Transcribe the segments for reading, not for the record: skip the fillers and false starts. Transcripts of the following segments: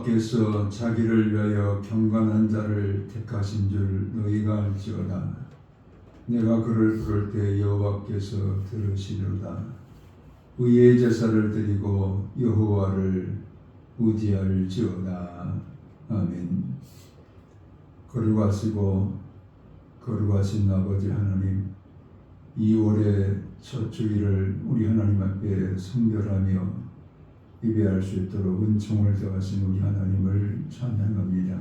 여호와께서 자기를 위하여 경건한 자를 택하신 줄 너희가 알지어다. 내가 그를 부를 때 여호와께서 들으시리로다. 의의 제사를 드리고 여호와를 의지할지어다. 아멘. 거룩하시고 거룩하신 아버지 하나님, 2월의 첫 주일을 우리 하나님 앞에 성결하며 예배할 수 있도록 은총을 더하신 우리 하나님을 찬양합니다.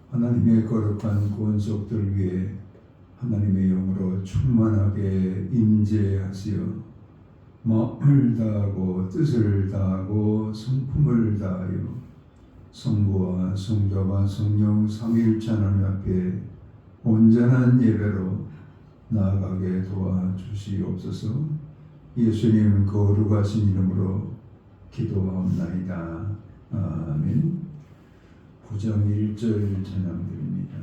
하나님의 거룩한 권속들 위에 하나님의 영으로 충만하게 임재하시어 마음을 다하고 뜻을 다하고 성품을 다하여 성부와 성자와 성령 삼위일체 하나님 앞에 온전한 예배로 나아가게 도와주시옵소서. 예수님 거룩하신 이름으로 기도하옵나이다. 아멘. 9장 1절 찬양드립니다.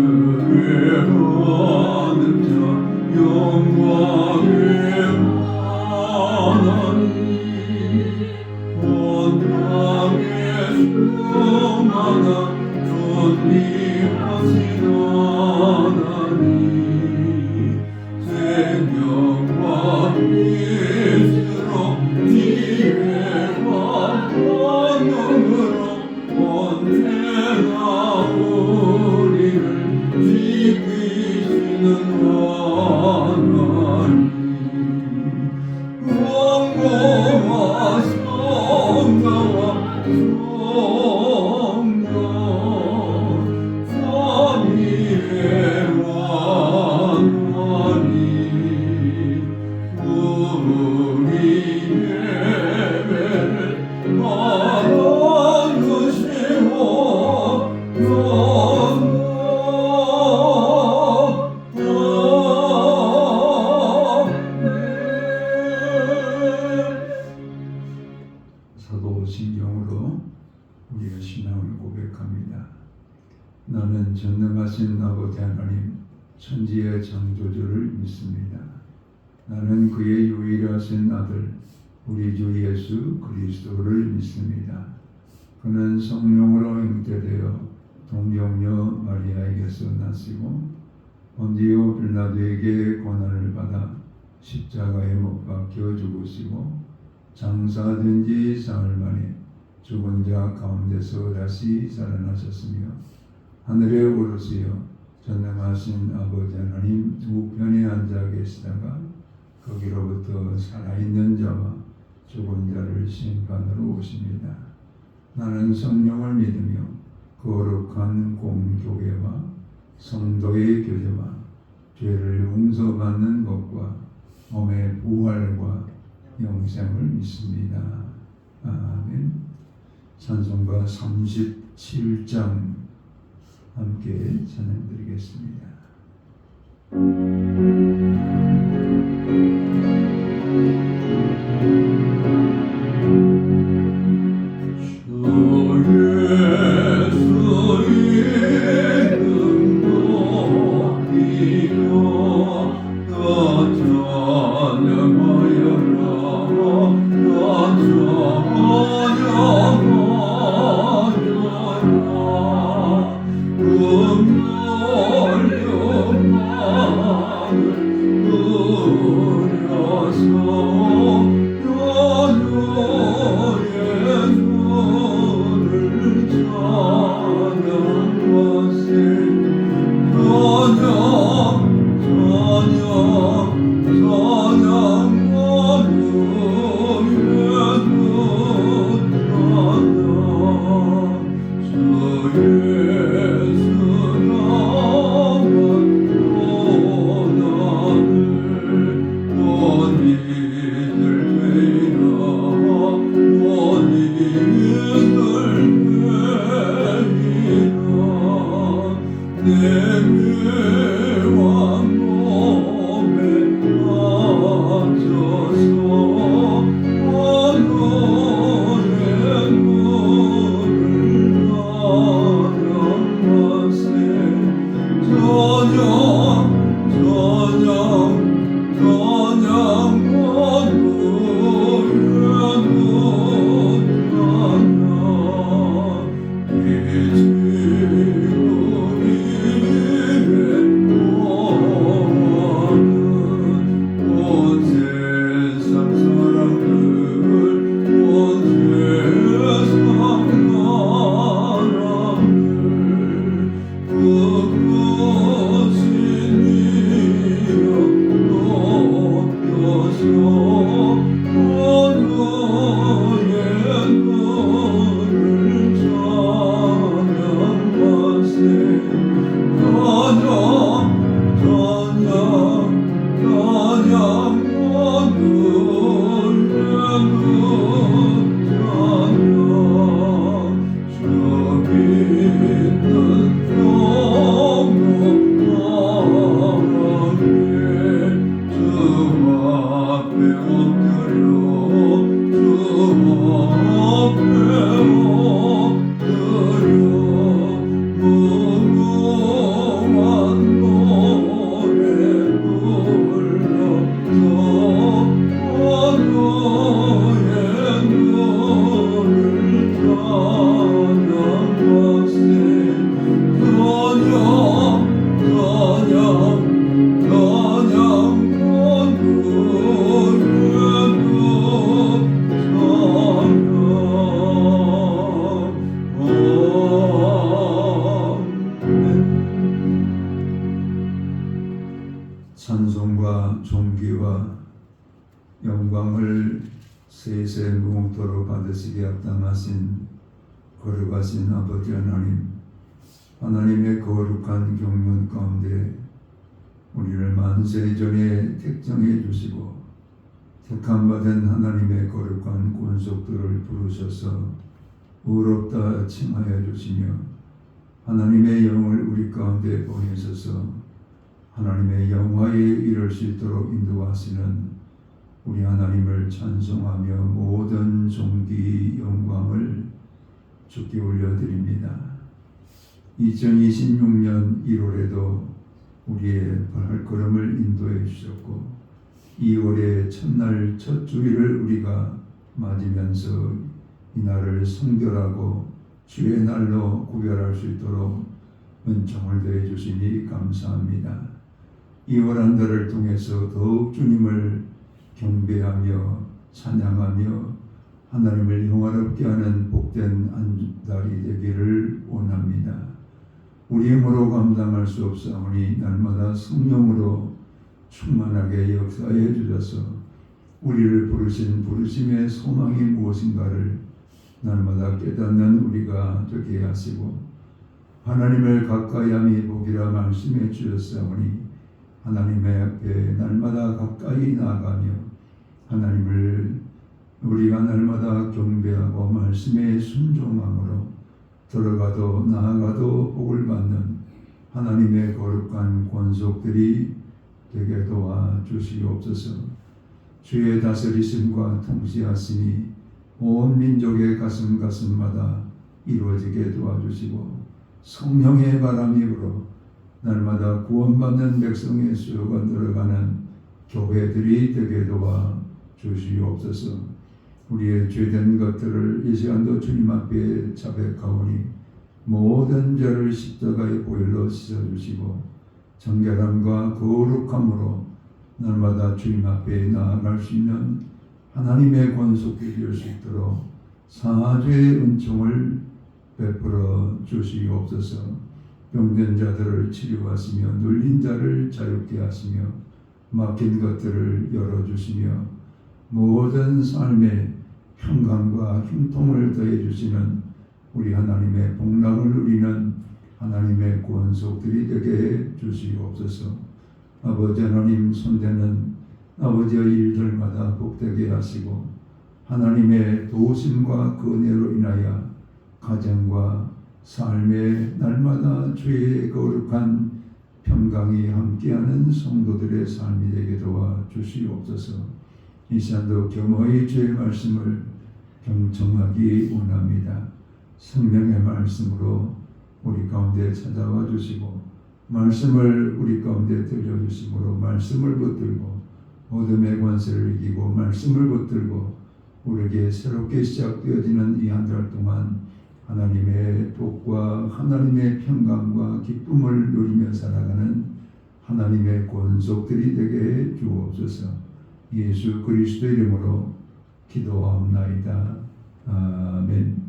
하늘의 하늘자 영광의 하나님, 온 땅에 수많은 존귀하신 하나님, 생명과 빛으로 지혜와 권능으로 언제나 우리를 지키시는 하나님, 왕고와 성자와 성령 삼위의 하나님, 우리 예배를 받아주시고 사도신경으로 우리의 신앙을 고백합니다. 나는 전능하신 아버지 하나님 천지의 창조주를 믿습니다. 나는 그의 유일하신 아들 우리 주 예수 그리스도를 믿습니다. 그는 성령으로 잉태되어 동정녀 마리아에게서 나시고 본디오 빌라도에게 고난을 받아 십자가에 못 박혀 죽으시고 장사된 지 사흘 만에 죽은 자 가운데서 다시 살아나셨으며 하늘에 오르시어 전능하신 아버지 하나님 우편에 앉아 계시다가 거기로부터 살아있는 자와 죽은 자를 심판으로 오십니다. 나는 성령을 믿으며 거룩한 공교회와 성도의 교제와 죄를 용서받는 것과 몸의 부활과 영생을 믿습니다. 아멘. 찬송가 37장 함께 찬양드리겠습니다. 찬송과 존귀와 영광을 세세 무궁토로 받으시게 합당하신 거룩하신 아버지 하나님, 하나님의 거룩한 경륜 가운데 우리를 만세전에 택정해 주시고 택함받은 하나님의 거룩한 권속들을 부르셔서 의롭다 칭하여 주시며 하나님의 영을 우리 가운데 보내셔서 하나님의 영화에 이를 수 있도록 인도하시는 우리 하나님을 찬송하며 모든 존귀 영광을 주께 올려드립니다. 2026년 1월에도 우리의 발걸음을 인도해 주셨고 2월의 첫날 첫 주일을 우리가 맞으면서 이 날을 성결하고 주의 날로 구별할 수 있도록 은총을 더해 주시니 감사합니다. 2월 한 달을 통해서 더욱 주님을 경배하며 찬양하며 하나님을 영화롭게 하는 복된 한 달이 되기를 원합니다. 우리 힘으로 감당할 수 없사오니 날마다 성령으로 충만하게 역사해 주셔서 우리를 부르신 부르심의 소망이 무엇인가를 날마다 깨닫는 우리가 되게 하시고 하나님을 가까이 함이 복이라 말씀해 주셨사오니 하나님의 앞에 날마다 가까이 나아가며 하나님을 우리가 날마다 경배하고 말씀에 순종함으로 들어가도 나아가도 복을 받는 하나님의 거룩한 권속들이 되게 도와 주시옵소서. 주의 다스리심과 통치하심이 온 민족의 가슴마다 이루어지게 도와주시고 성령의 바람이 불어 날마다 구원받는 백성의 수요가 늘어가는 교회들이 되게 도와 주시옵소서. 우리의 죄된 것들을 이 시간도 주님 앞에 자백하오니 모든 죄를 십자가의 보혈로 씻어주시고 정결함과 거룩함으로 날마다 주님 앞에 나아갈 수 있는 하나님의 권속이 될 수 있도록 사죄의 은총을 베풀어 주시옵소서. 병든 자들을 치료하시며 눌린 자를 자유케 하시며 막힌 것들을 열어주시며 모든 삶에 평강과 형통을 더해 주시는 우리 하나님의 복락을 누리는 하나님의 권속들이 되게 해 주시옵소서. 아버지 하나님 손대는 아버지의 일들마다 복되게 하시고 하나님의 도우심과 은혜로 인하여 가정과 삶의 날마다 주의 거룩한 평강이 함께하는 성도들의 삶이 되게 도와 주시옵소서. 이 시간도 겸허히 주의 말씀을 경청하기 원합니다. 성령의 말씀으로 우리 가운데 찾아와 주시고 말씀을 우리 가운데 들려주심으로 말씀을 붙들고 어둠의 권세를 이기고 말씀을 붙들고 우리에게 새롭게 시작되어지는 이 한 달 동안 하나님의 복과 하나님의 평강과 기쁨을 누리며 살아가는 하나님의 권속들이 되게 해 주옵소서. 예수 그리스도 이름으로 기도하옵나이다. 아멘.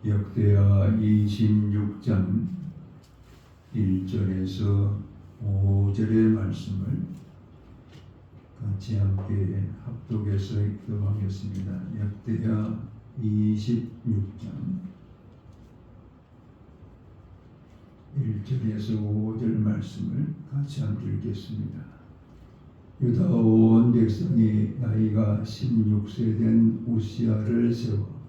역대하 26장 1절에서 5절의 말씀을 같이 함께 합독해서 읽도록하겠습니다. 역대하 26장 1절에서 5절 말씀을 같이 함께 읽겠습니다. 유다 온 백성이 나이가 16세 된 우시아를 세워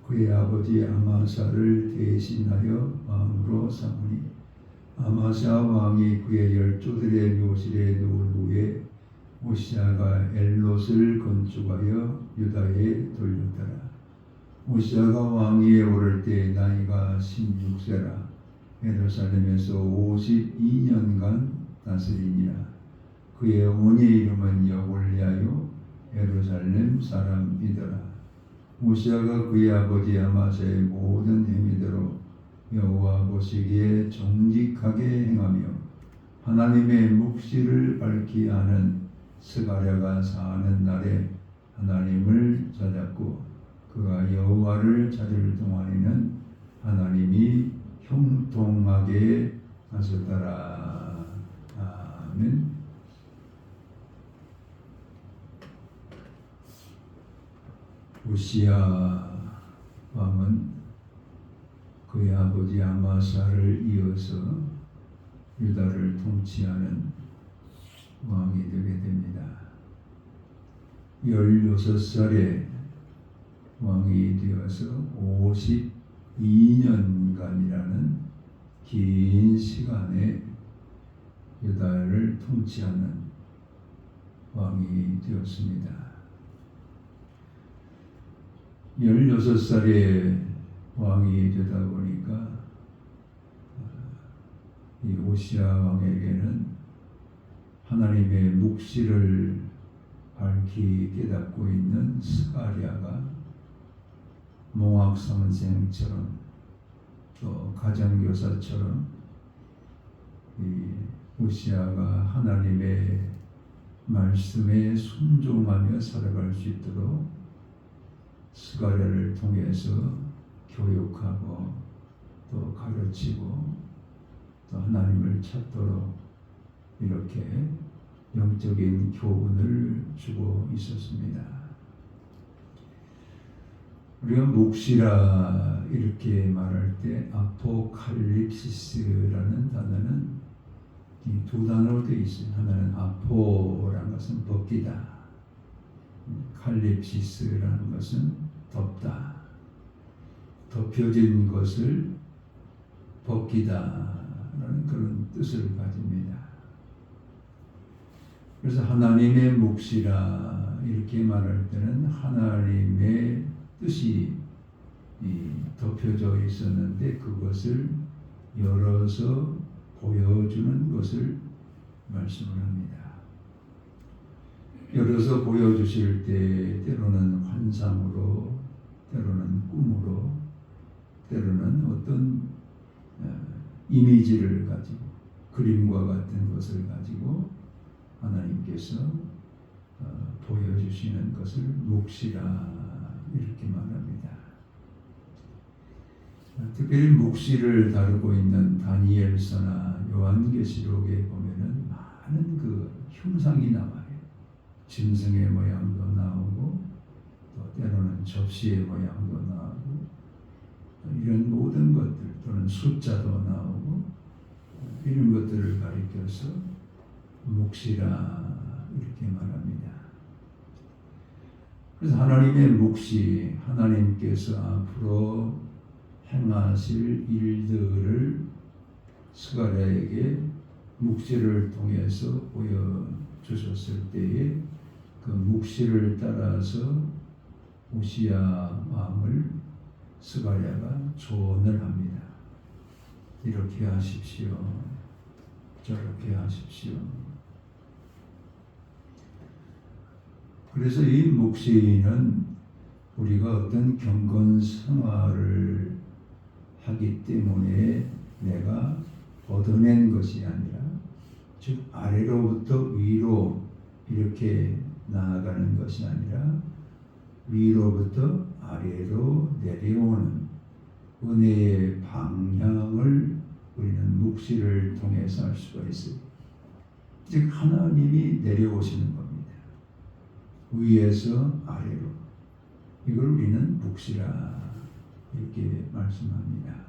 그의 아버지 아마사를 대신하여 왕으로 삼으니 아마사 왕이 그의 열조들의 묘실에 누운 후에 우시아가 엘롯을 건축하여 유다에 돌렸더라. 우시아가 왕위에 오를 때 나이가 16세라 예루살렘에서 52년간 다스리니라. 그의 어머니의 이름은 여골랴요 예루살렘 사람이더라. 우시아가 그의 아버지 아마사의 모든 행위대로 여호와 보시기에 정직하게 행하며 하나님의 묵시를 밝히 하는 스가랴가 사는 날에 하나님을 찾았고 그가 여호와를 찾을 동안에는 하나님이 형통하게 하셨더라. 아멘. 우시아 왕은 그의 아버지 아마사를 이어서 유다를 통치하는 왕이 되게 됩니다. 16살에 왕이 되어서 52년간이라는 긴 시간에 유다를 통치하는 왕이 되었습니다. 16살에 왕이 되다 보니까 이 우시아 왕에게는 하나님의 묵시를 밝히 깨닫고 있는 스가랴가 몽학 선생처럼 또 가정교사처럼 이 우시아가 하나님의 말씀에 순종하며 살아갈 수 있도록 스가랴를 통해서 교육하고 또 가르치고 또 하나님을 찾도록 이렇게 영적인 교훈을 주고 있었습니다. 우리가 묵시라 이렇게 말할 때 아포칼립시스라는 단어는 이 두 단어로 되어 있습니다. 하나는 아포라는 것은 벗기다, 칼립시스라는 것은 덮다, 덮여진 것을 벗기다라는 그런 뜻을 가집니다. 그래서 하나님의 묵시라 이렇게 말할 때는 하나님의 뜻이 덮여져 있었는데 그것을 열어서 보여주는 것을 말씀을 합니다. 열어서 보여주실 때 때로는 환상으로, 때로는 꿈으로, 때로는 어떤 이미지를 가지고 그림과 같은 것을 가지고 하나님께서 보여주시는 것을 묵시라 이렇게 말합니다. 특별히 묵시를 다루고 있는 다니엘서나 요한계시록에 보면은 많은 그 흉상이 나와요. 짐승의 모양도 나오고 또 때로는 접시의 모양도 나오고 이런 모든 것들 또는 숫자도 나오고 이런 것들을 가리켜서 묵시라 이렇게 말합니다. 그래서 하나님의 묵시, 하나님께서 앞으로 행하실 일들을 스가랴에게 묵시를 통해서 보여주셨을 때에 그 묵시를 따라서 우시야 왕을 스가랴가 조언을 합니다. 이렇게 하십시오. 저렇게 하십시오. 그래서 이 묵시는 우리가 어떤 경건 생활을 하기 때문에 내가 얻어낸 것이 아니라 즉 아래로부터 위로 이렇게 나아가는 것이 아니라 위로부터 아래로 내려오는 은혜의 방향을 우리는 묵시를 통해서 할 수가 있어요. 즉 하나님이 내려오시는 겁니다. 위에서 아래로. 이걸 우리는 묵시라 이렇게 말씀합니다.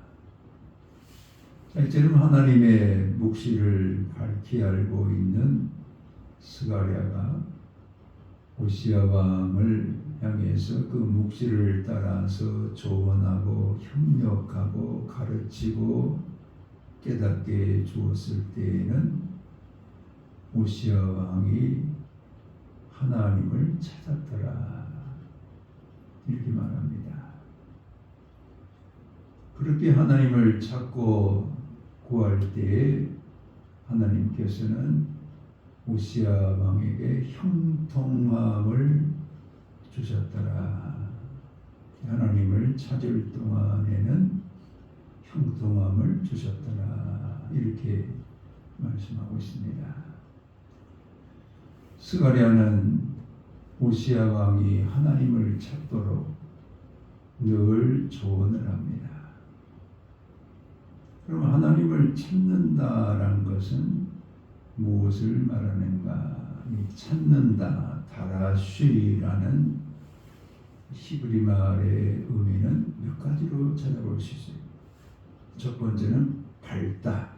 자, 이처럼 하나님의 묵시를 밝히 알고 있는 스가랴가 우시야 왕을 향해서 그 묵시를 따라서 조언하고 협력하고 가르치고 깨닫게 주었을 때에는 우시야 왕이 하나님을 찾았더라 이렇게 말합니다. 그렇게 하나님을 찾고 구할 때에 하나님께서는 우시야 왕에게 형통함을 주셨더라. 하나님을 찾을 동안에는 형통함을 주셨더라. 이렇게 말씀하고 있습니다. 스가랴는 우시야 왕이 하나님을 찾도록 늘 조언을 합니다. 그럼 하나님을 찾는다라는 것은 무엇을 말하는가? 이 찾는다, 다라쉬라는 히브리 말의 의미는 몇 가지로 찾아볼 수 있어요. 첫 번째는 밟다,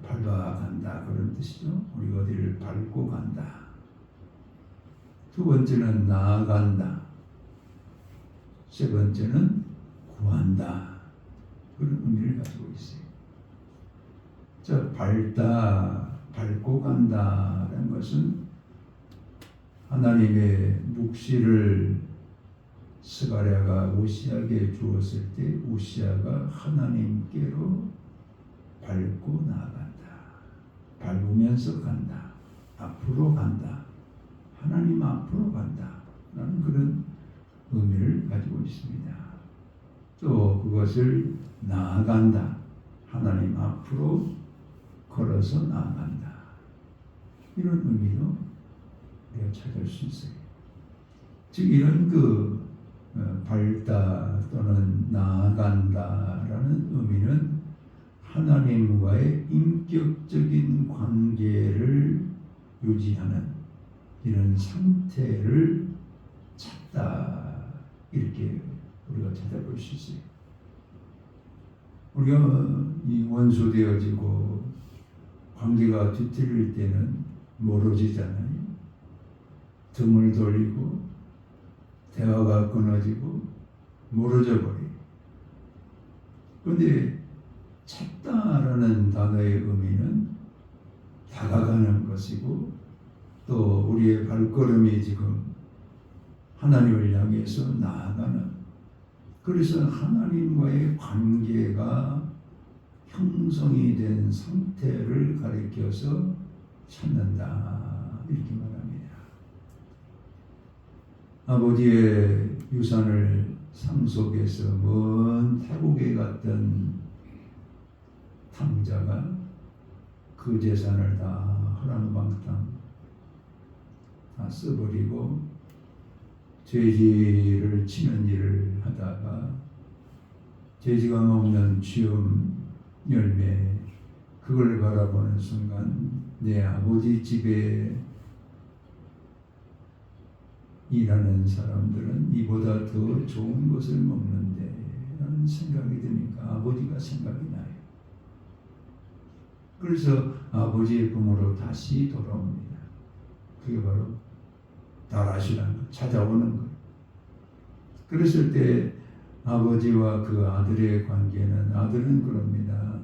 밟아간다 그런 뜻이죠. 우리가 어디를 밟고 간다. 두 번째는 나아간다. 세 번째는 구한다. 그런 의미를 가지고 있어요. 자, 밟고 간다라는 것은 하나님의 묵시를 스가랴가 우시야에게 주었을 때 우시야가 하나님께로 밟고 나아간다. 밟으면서 간다. 앞으로 간다. 하나님 앞으로 간다. 라는 그런 의미를 가지고 있습니다. 또 그것을 나아간다. 하나님 앞으로 걸어서 나아간다. 이런 의미로 우리가 찾을 수 있어요. 즉 이런 밟다 또는 나아간다라는 의미는 하나님과의 인격적인 관계를 유지하는 이런 상태를 찾다 이렇게 우리가 찾아볼 수 있어요. 우리가 이 원수되어지고 관계가 뒤틀릴 때는 멀어지잖아요. 등을 돌리고 대화가 끊어지고 멀어져 버려요. 그런데 찾다라는 단어의 의미는 다가가는 것이고 또 우리의 발걸음이 지금 하나님을 향해서 나아가는, 그래서 하나님과의 관계가 형성이 된 상태를 가리켜서 찾는다 이렇게 말합니다. 아버지의 유산을 상속해서 먼 태국에 갔던 탕자가 그 재산을 다 허랑방탕 다 써버리고 돼지를 치는 일을 하다가 돼지가 먹는 쥐음 열매 그걸 바라보는 순간 내 아버지 집에 일하는 사람들은 이보다 더 좋은 것을 먹는데 라는 생각이 드니까 아버지가 생각이 나요. 그래서 아버지의 품으로 다시 돌아옵니다. 그게 바로 다라시라는 것, 찾아오는 것. 그랬을 때 아버지와 그 아들의 관계는, 아들은 그럽니다.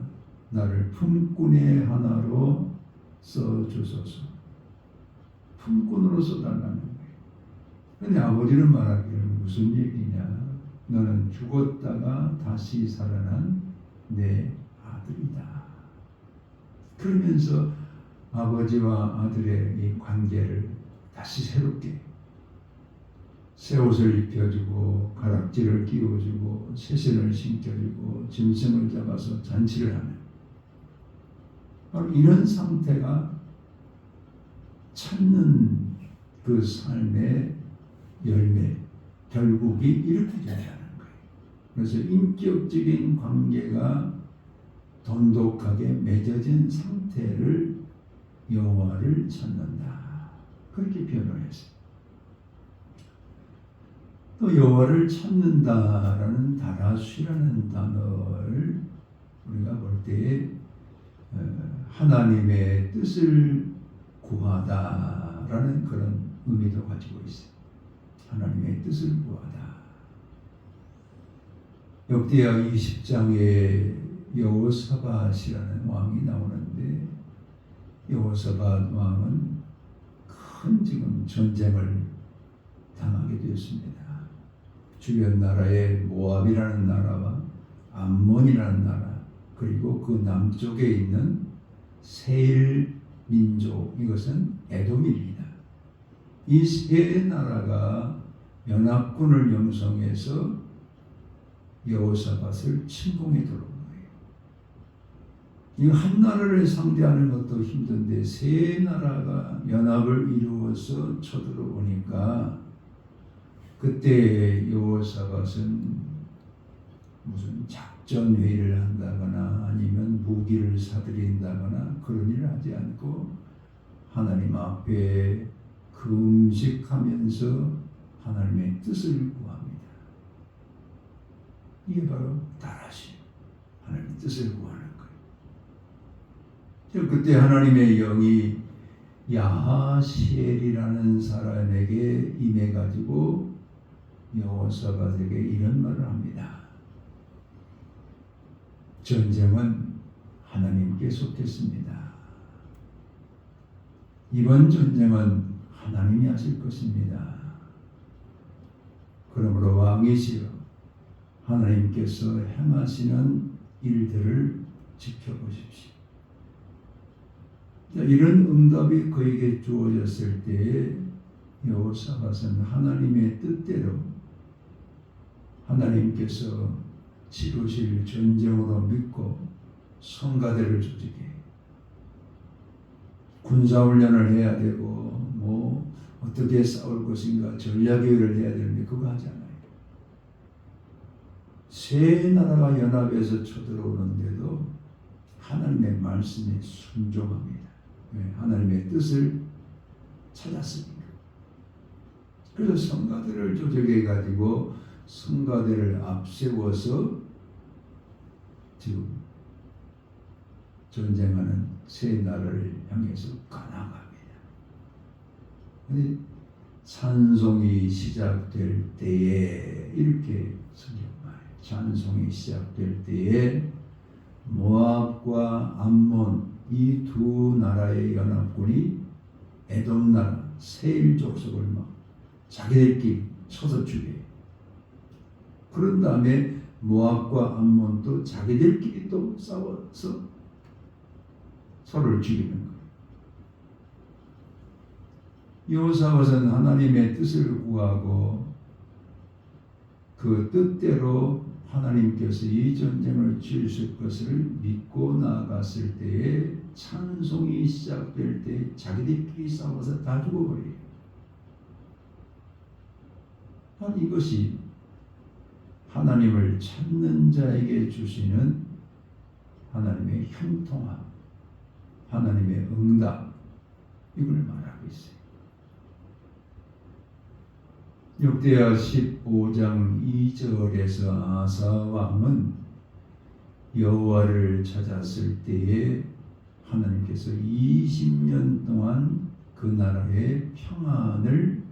나를 품꾼의 하나로 써주소서. 품꾼으로 써달라는 거예요. 그런데 아버지는 말하기를 무슨 얘기냐? 너는 죽었다가 다시 살아난 내 아들이다. 그러면서 아버지와 아들의 이 관계를 다시 새롭게 새 옷을 입혀주고 가락지를 끼워주고 새신을 신겨주고 짐승을 잡아서 잔치를 하는 바로 이런 상태가 찾는 그 삶의 열매 결국이 이렇게 된다는 거예요. 그래서 인격적인 관계가 돈독하게 맺어진 상태를 여호와를 찾는다. 그렇게 표현을 했어요. 또 여호와를 찾는다라는 다라쉬라는 단어를 우리가 볼 때에 하나님의 뜻을 구하다라는 그런 의미도 가지고 있어요. 하나님의 뜻을 구하다. 역대하 20장에 여호사밧이라는 왕이 나오는데 여호사밧 왕은 큰 지금 전쟁을 당하게 되었습니다. 주변 나라의 모압이라는 나라와 암몬이라는 나라 그리고 그 남쪽에 있는 세일 민족 이것은 에돔입니다. 이 세 나라가 연합군을 형성해서 여호사밧을 침공해 들어온 거예요. 이 한 나라를 상대하는 것도 힘든데 세 나라가 연합을 이루어서 쳐들어오니까 그때 여호사밧은 무슨 작전 회의를 한다거나 아니면 무기를 사들인다거나 그런 일을 하지 않고 하나님 앞에 금식하면서 하나님의 뜻을 구합니다. 이게 바로 다라시 하나님의 뜻을 구하는 거예요. 그때 하나님의 영이 야하시엘이라는 사람에게 임해가지고 여호사밧에게 이런 말을 합니다. 전쟁은 하나님께 속했습니다. 이번 전쟁은 하나님이 하실 것입니다. 그러므로 왕이시여 하나님께서 행하시는 일들을 지켜보십시오. 이런 응답이 그에게 주어졌을 때에 여호사밧은 하나님의 뜻대로 하나님께서 치루실 전쟁으로 믿고 성가대를 조직해 군사훈련을 해야 되고 뭐 어떻게 싸울 것인가 전략회의를 해야 되는데 그거 하지 않아요. 세 나라가 연합해서 쳐들어오는데도 하나님의 말씀에 순종합니다. 하나님의 뜻을 찾았습니다. 그래서 성가대를 조직해 가지고 성가대를 앞세워서 지금 전쟁하는 세 나라를 향해서 가나갑니다. 근데 찬송이 시작될 때에 이렇게 성경 말해요. 찬송이 시작될 때에 모압과 암몬 이 두 나라의 연합군이 에돔 나라 세일 족속을 막 자기들끼리 쳐서 죽여요. 그런 다음에 모압과 암몬도 자기들끼리 또 싸워서 서로를 죽이는 거예요. 여호사밧은 하나님의 뜻을 구하고 그 뜻대로 하나님께서 이 전쟁을 치르실 것을 믿고 나아갔을 때에 찬송이 시작될 때 자기들끼리 싸워서 다 죽어버려요. 이것이 하나님을 찾는 자에게 주시는 하나님의 형통함, 하나님의 응답 이걸 말하고 있어요. 역대하 15장 2절에서 아사 왕은 여호와를 찾았을 때에 하나님께서 20년 동안 그 나라에 평안을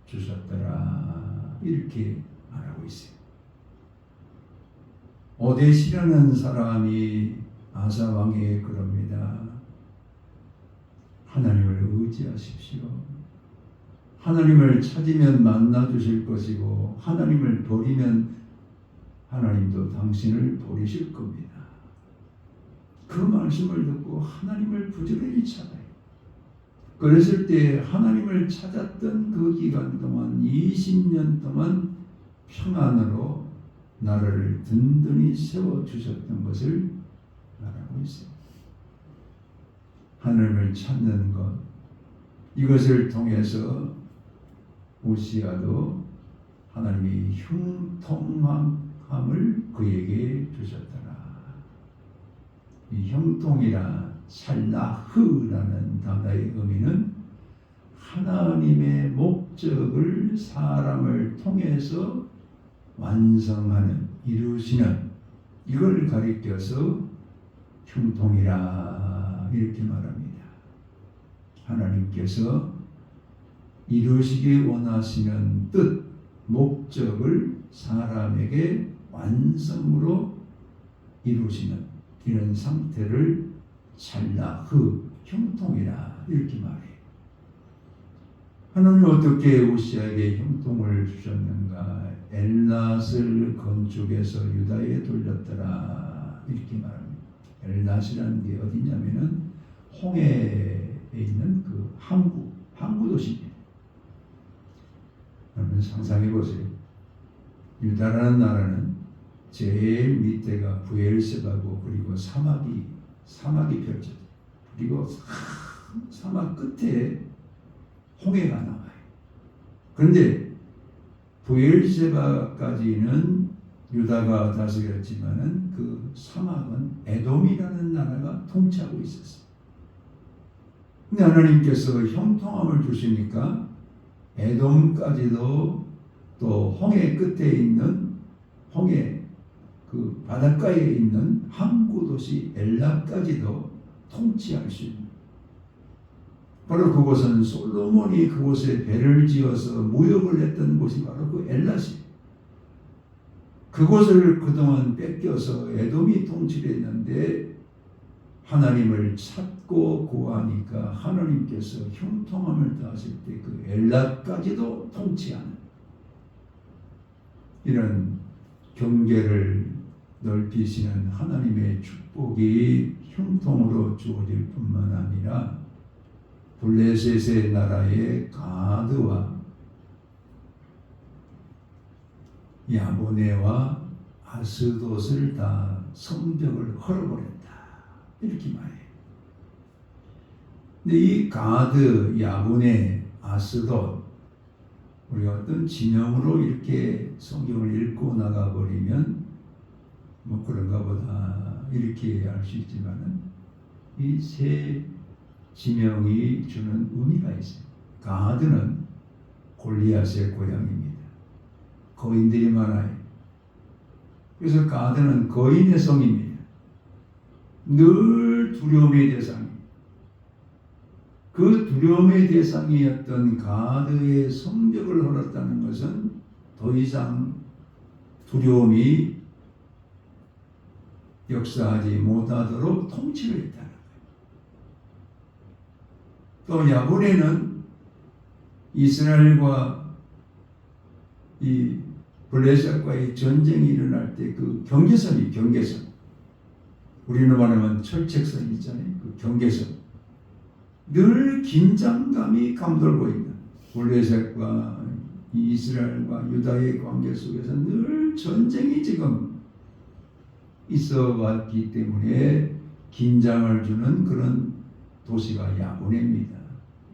주셨더라 이렇게 말하고 있어요. 오뎃이라는 사람이 아사 왕이 그럽니다. 하나님을 의지하십시오. 하나님을 찾으면 만나 주실 것이고 하나님을 버리면 하나님도 당신을 버리실 겁니다. 그 말씀을 듣고 하나님을 부지런히 찾아요. 그랬을 때 하나님을 찾았던 그 기간 동안 20년 동안 평안으로 나라를 든든히 세워주셨던 것을 말하고 있어요. 하나님을 찾는 것, 이것을 통해서 우시아도 하나님이 형통함을 그에게 주셨더라. 이 형통이라 샬라흐라는 단어의 의미는 하나님의 목적을 사람을 통해서 완성하는, 이루시는, 이걸 가리켜서 형통이라 이렇게 말합니다. 하나님께서 이루시기 원하시는 뜻, 목적을 사람에게 완성으로 이루시는 이런 상태를 샬라흐, 형통이라 이렇게 말해요. 하나님이 어떻게 우시아에게 형통을 주셨는가? 엘랏을 건축해서 유다에 돌렸더라 이렇게 말합니다. 엘랏이라는 게 어디냐면은 홍해에 있는 그 항구 도시입니다. 여러분 상상해 보세요. 유다라는 나라는 제일 밑에가 부엘세바고 그리고 사막이 펼쳐져. 그리고 사막 끝에 홍해가 나와요. 그런데 부엘세바까지는 유다가 다스렸지만은 그 사막은 에돔이라는 나라가 통치하고 있었어요. 근데 하나님께서 형통함을 주시니까 에돔까지도 또 홍해 끝에 있는 홍해 그 바닷가에 있는 항구 도시 엘라까지도 통치할 수 있는, 바로 그곳은 솔로몬이 그곳에 배를 지어서 무역을 했던 곳이 바로 그 엘라시. 그곳을 그동안 뺏겨서 에돔이 통치를 했는데 하나님을 찾고 구하니까 하나님께서 형통함을 더하실 때 그 엘라까지도 통치하는 이런 경계를 넓히시는 하나님의 축복이 형통으로 주어질 뿐만 아니라 블레셋의 나라의 가드와 야보네와 아스돗을 다 성벽을 헐어버렸다 이렇게 말해요. 근데 이 가드, 야보네, 아스돗, 우리가 어떤 진영으로 이렇게 성경을 읽고 나가버리면 뭐 그런가 보다 이렇게 알 수 있지만은 이 세 지명이 주는 의미가 있어요. 가드는 골리앗의 고향입니다. 거인들이 많아요. 그래서 가드는 거인의 성입니다. 늘 두려움의 대상입니다. 그 두려움의 대상이었던 가드의 성벽을 헐었다는 것은 더 이상 두려움이 역사하지 못하도록 통치를 했다는 거예요. 또 야보네는 이스라엘과 이 블레셋과의 전쟁이 일어날 때 그 경계선. 우리는 말하면 철책선 있잖아요. 그 경계선. 늘 긴장감이 감돌고 있는 블레셋과 이스라엘과 유다의 관계 속에서 늘 전쟁이 지금 있어 왔기 때문에 긴장을 주는 그런 도시가 야보네입니다.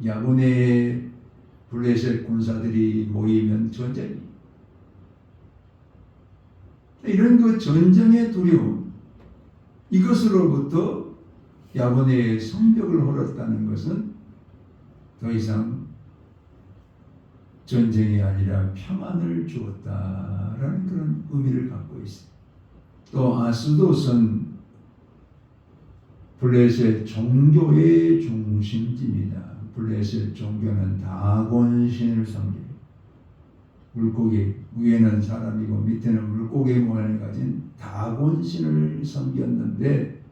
야보네에 블레셋 군사들이 모이면 전쟁이. 이런 그 전쟁의 두려움, 이것으로부터 야보네의 성벽을 헐었다는 것은 더 이상 전쟁이 아니라 평안을 주었다라는 그런 의미를 갖고 있습니다. 또 아스돗은 블레셋 종교의 중심지입니다. 블레셋 종교는 다곤신을 섬겨요. 물고기, 위에는 사람이고 밑에는 물고기 모양을 가진 다곤신을 섬겼는데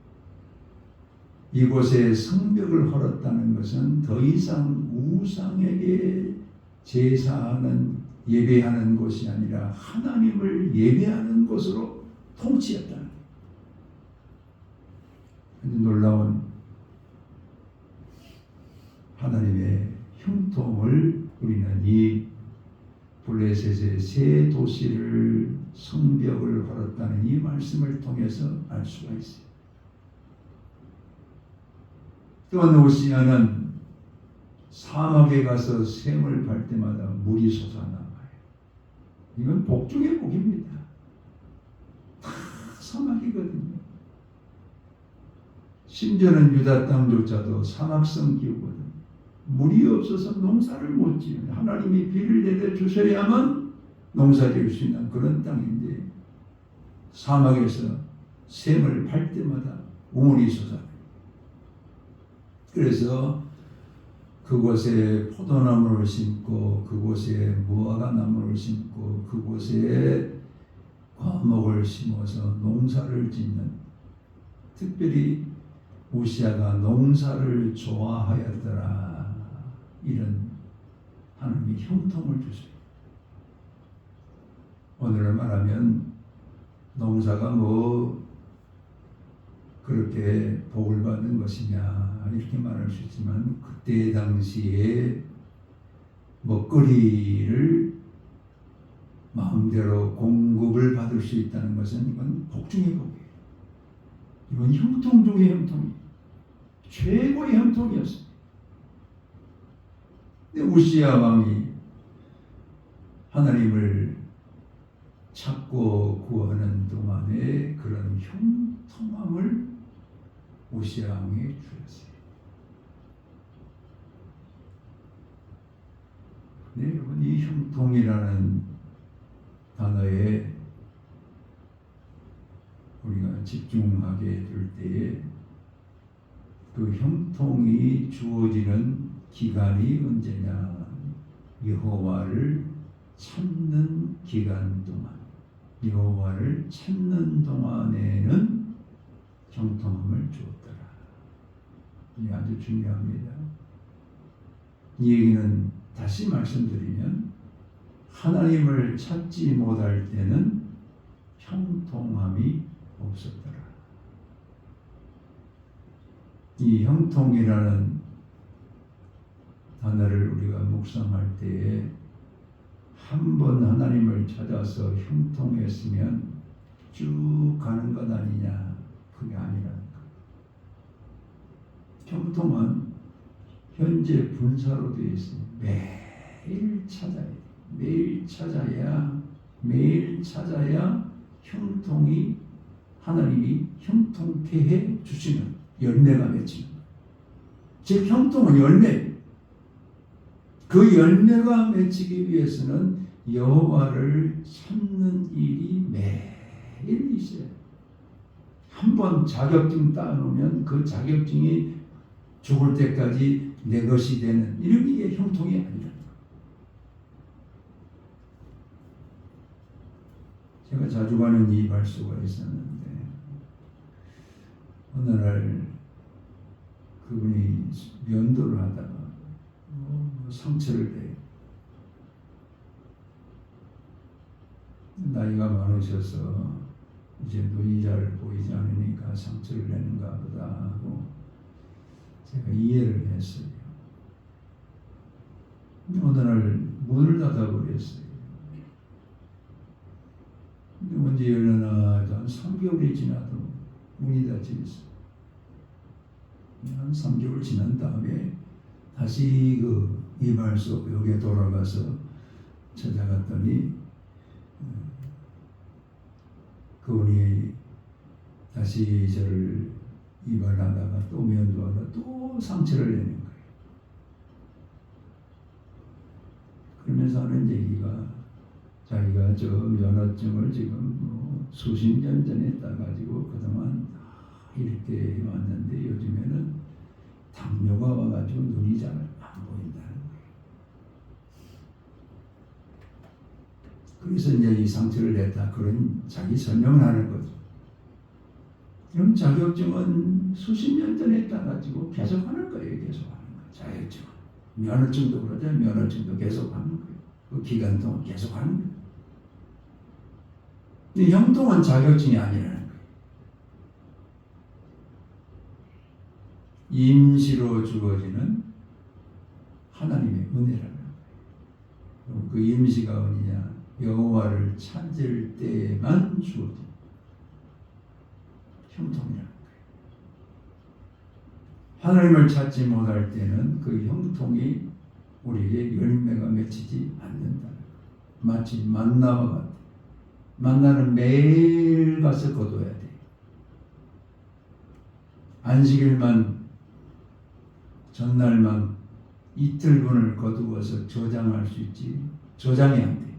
이곳에 성벽을 헐었다는 것은 더 이상 우상에게 제사하는 예배하는 곳이 아니라 하나님을 예배하는 곳으로 통치했다는 거예요. 놀라운 하나님의 형통을 우리는 이 블레셋의 새 도시를 성벽을 헐었다는 이 말씀을 통해서 알 수가 있어요. 또한 오시아는 사막에 가서 샘을 밟을 때마다 물이 솟아나와요. 이건 복 중의 복입니다. 다 사막이거든요. 심지어는 유다 땅조차도 사막성 기후거든요. 물이 없어서 농사를 못 지어요. 하나님이 비를 내려 주셔야만 농사 지을 수 있는 그런 땅인데 사막에서 샘을 밟을 때마다 우물이 솟아나요. 그래서 그곳에 포도나무를 심고 그곳에 무화과 나무를 심고 그곳에 과목을 심어서 농사를 짓는, 특별히 우시아가 농사를 좋아하였더라, 이런 하나님이 형통을 주세요. 오늘날 말하면 농사가 뭐 그렇게 복을 받는 것이냐 이렇게 말할 수 있지만, 그때 당시에 먹거리를 마음대로 공급을 받을 수 있다는 것은 이건 복 중의 복이에요. 이건 형통 중의 형통이에요. 최고의 형통이었습니다. 근데 우시아 왕이 하나님을 찾고 구하는 동안에 그런 형통함을 우시아 왕이 주었어요. 네, 여러분, 이 형통이라는 단어에 우리가 집중하게 될 때에 그 형통이 주어지는 기간이 언제냐? 여호와를 찾는 기간 동안, 여호와를 찾는 동안에는 형통함을 주었더라. 이게 아주 중요합니다. 이 얘기는 다시 말씀드리면, 하나님을 찾지 못할 때는 형통함이 없었더라. 이 형통이라는 단어를 우리가 묵상할 때에 한 번 하나님을 찾아서 형통했으면 쭉 가는 것 아니냐? 그게 아니라는 것. 형통은 현재 분사로 되어 있습니다. 매일 찾아야 돼. 매일 찾아야 형통이, 하나님이 형통케 해 주시는 열매가 맺히는 거예요. 즉 형통은 열매. 그 열매가 맺히기 위해서는 여호와를 찾는 일이 매일 있어요. 한번 자격증 따놓으면 그 자격증이 죽을 때까지 내 것이 되는, 이런 게 형통이 아니라. 제가 자주 가는 이 발소가 있었는데, 어느 날 그분이 면도를 하다가 상처를 내요. 나이가 많으셔서 이제 눈이 잘 보이지 않으니까 상처를 내는가 보다 하고 제가 이해를 했어요. 어느 날 문을 닫아버렸어요. 근데 언제 열려나 한 3개월이 지나도 문이 닫혀 있어요. 한 3개월 지난 다음에 다시 그 이발소 여기에 돌아가서 찾아갔더니 그분이 다시 저를 이발하다가 또 면도하다가 또 상처를 내는 거예요. 그러면서 하는 얘기가, 자기가 저 면허증을 지금 수십 년 전에 따가지고 그동안 이렇게 해왔는데 요즘에는 당뇨가 와가지고 눈이 잘 안 보인다는 거예요. 그래서 이제 이 상처를 냈다, 그런 자기 설명을 하는 거죠. 그럼 자격증은 수십 년 전에 따가지고 계속 하는 거예요. 계속 하는 거예요. 자격증. 면허증도 그러죠. 면허증도 계속 하는 거예요. 그 기간 동안 계속 하는 거예요. 근데 형통은 자격증이 아니라는 거예요. 임시로 주어지는 하나님의 은혜라는 거예요. 그 임시가 어디냐? 여호와를 찾을 때에만 주어진 형통이라는 거예요. 하나님을 찾지 못할 때는 그 형통이 우리에게 열매가 맺히지 않는다는 거예요. 마치 만나와 같아. 만나는 매일 가서 거둬야 돼. 안식일만 전날만 이틀분을 거두어서 저장할 수 있지 저장이 안 돼.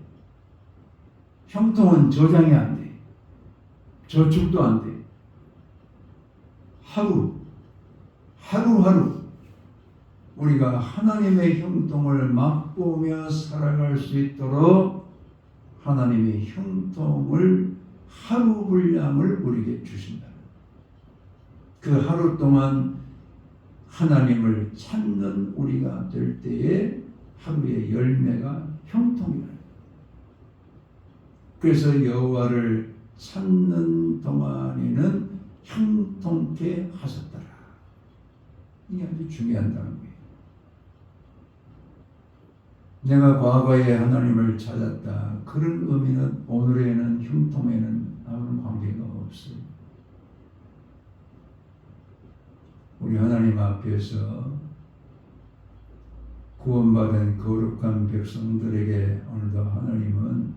형통은 저장이 안 돼. 저축도 안 돼. 하루하루 우리가 하나님의 형통을 맛보며 살아갈 수 있도록 하나님의 형통을 하루 분량을 우리에게 주신다. 그 하루 동안 하나님을 찾는 우리가 될 때에 하루의 열매가 형통이라. 그래서 여호와를 찾는 동안에는 형통케 하셨더라. 이게 아주 중요한 단어예요. 내가 과거에 하나님을 찾았다. 그런 의미는 오늘에는 형통에는 아무런 관계가 없어요. 우리 하나님 앞에서 구원받은 거룩한 백성들에게 오늘도 하나님은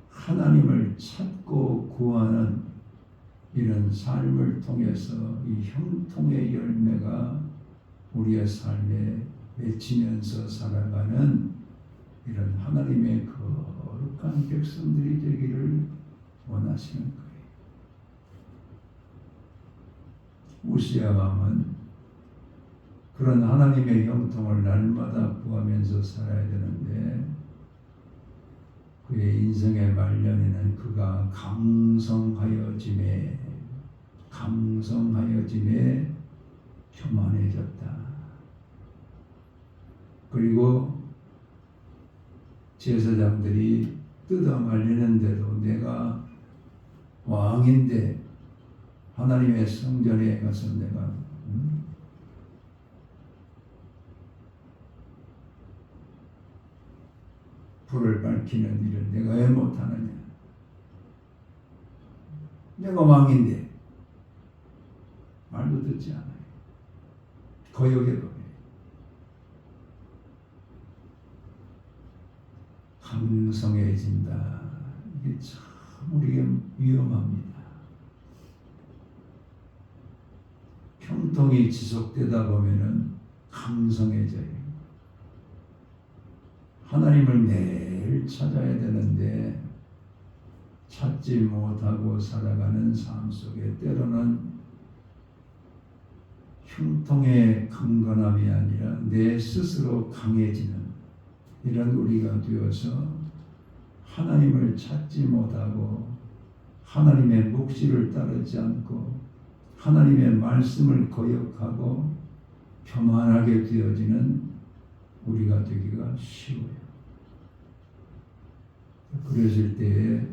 하나님을 찾고 구하는 이런 삶을 통해서 이 형통의 열매가 우리의 삶에 맺히면서 살아가는 이런 하나님의 거룩한 백성들이 되기를 원하시는 거예요. 우시야 왕은 그런 하나님의 형통을 날마다 구하면서 살아야 되는데 그의 인생의 말년에는 그가 강성하여짐에 교만해졌다. 그리고 제사장들이 뜯어 말리는데도 내가 왕인데 하나님의 성전에 가서 내가 불을 밝히는 일을 내가 왜 못하느냐? 내가 왕인데 말도 듣지 않아요. 거역해버려요. 강성해진다. 이게 참 우리에게 위험합니다. 형통이 지속되다 보면은 강성해져요. 하나님을 매일 찾아야 되는데 찾지 못하고 살아가는 삶 속에 때로는 형통의 강건함이 아니라 내 스스로 강해지는 이런 우리가 되어서 하나님을 찾지 못하고 하나님의 묵시를 따르지 않고 하나님의 말씀을 거역하고 교만하게 되어지는 우리가 되기가 쉬워요. 그랬을 때에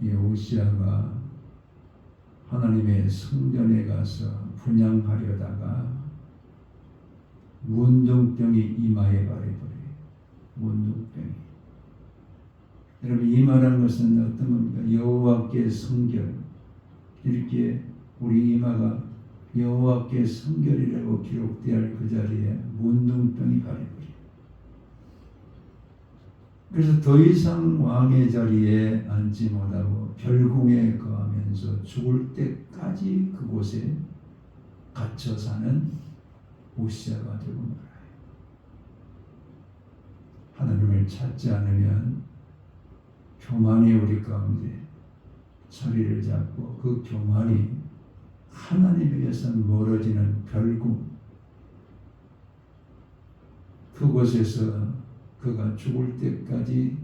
이 우시야가 하나님의 성전에 가서 분향하려다가 문둥병이 이마에 발해버려요. 문둥병이. 여러분 이 말한 것은 어떤 겁니까? 여호와께 성결. 이렇게 우리 이마가 여호와께 성결이라고 기록되어 그 자리에 문둥병이 발해버려요. 그래서 더 이상 왕의 자리에 앉지 못하고 별궁에 거하면서 죽을 때까지 그곳에 갇혀 사는 우시야가 되고 말아요. 하나님을 찾지 않으면 교만이 우리 가운데 자리를 잡고 그 교만이 하나님에게서 멀어지는 별궁, 그곳에서 그가 죽을 때까지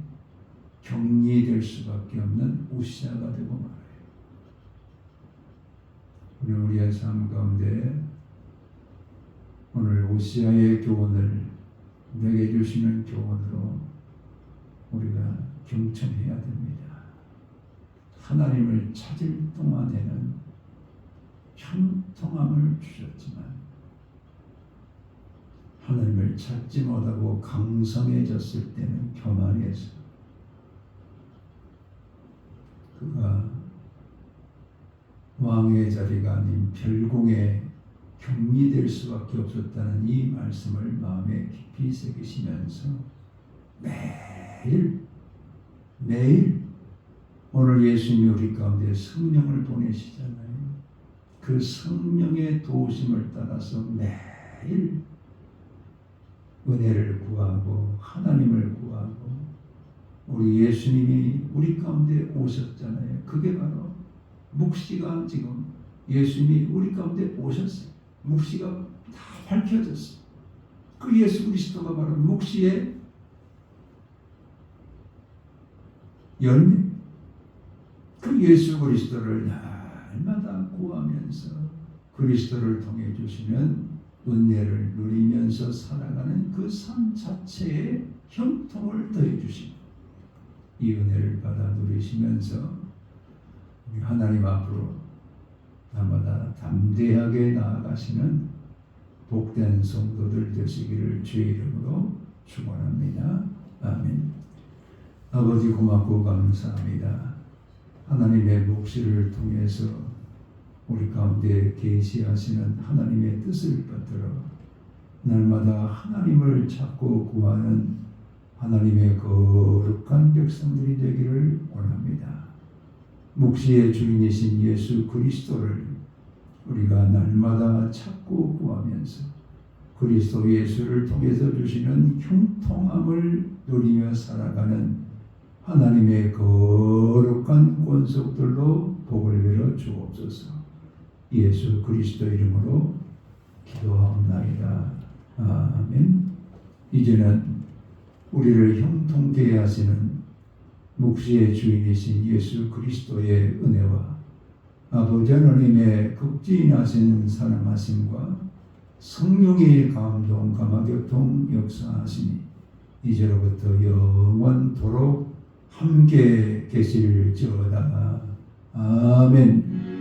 격리될 수밖에 없는 우시야가 되고 말아요. 오늘 우리의 삶 가운데 오늘 오시아의 교훈을 내게 주시는 교훈으로 우리가 경청해야 됩니다. 하나님을 찾을 동안에는 형통함을 주셨지만 하나님을 찾지 못하고 강성해졌을 때는 교만해서 그가 왕의 자리가 아닌 별궁의 경리 될 수밖에 없었다는 이 말씀을 마음에 깊이 새기시면서 매일 오늘 예수님이 우리 가운데 성령을 보내시잖아요. 그 성령의 도우심을 따라서 매일 은혜를 구하고 하나님을 구하고 우리 예수님이 우리 가운데 오셨잖아요. 그게 바로 묵시가 지금 예수님이 우리 가운데 오셨어요. 묵시가 다 밝혀졌어요. 그 예수 그리스도가 바로 묵시의 열매. 그 예수 그리스도를 날마다 구하면서 그리스도를 통해 주시는 은혜를 누리면서 살아가는 그 삶 자체에 형통을 더해 주시고 이 은혜를 받아 누리시면서 우리 하나님 앞으로 날마다 담대하게 나아가시는 복된 성도들 되시기를 주의 이름으로 축원합니다. 아멘. 아버지 고맙고 감사합니다. 하나님의 묵시를 통해서 우리 가운데 계시하시는 하나님의 뜻을 받들어 날마다 하나님을 찾고 구하는 하나님의 거룩한 백성들이 되기를 원합니다. 묵시의 주인이신 예수 그리스도를 우리가 날마다 찾고 구하면서 그리스도 예수를 통해서 주시는 형통함을 누리며 살아가는 하나님의 거룩한 권속들로 복을 빌어 주옵소서. 예수 그리스도 이름으로 기도하옵나이다. 아멘. 이제는 우리를 형통케 하시는 묵시의 주인이신 예수 그리스도의 은혜와 아버지 하나님의 극진하신 사랑하심과 성령의 감동 감화교통 역사하심이 이제로부터 영원토록 함께 계실지어다. 아멘.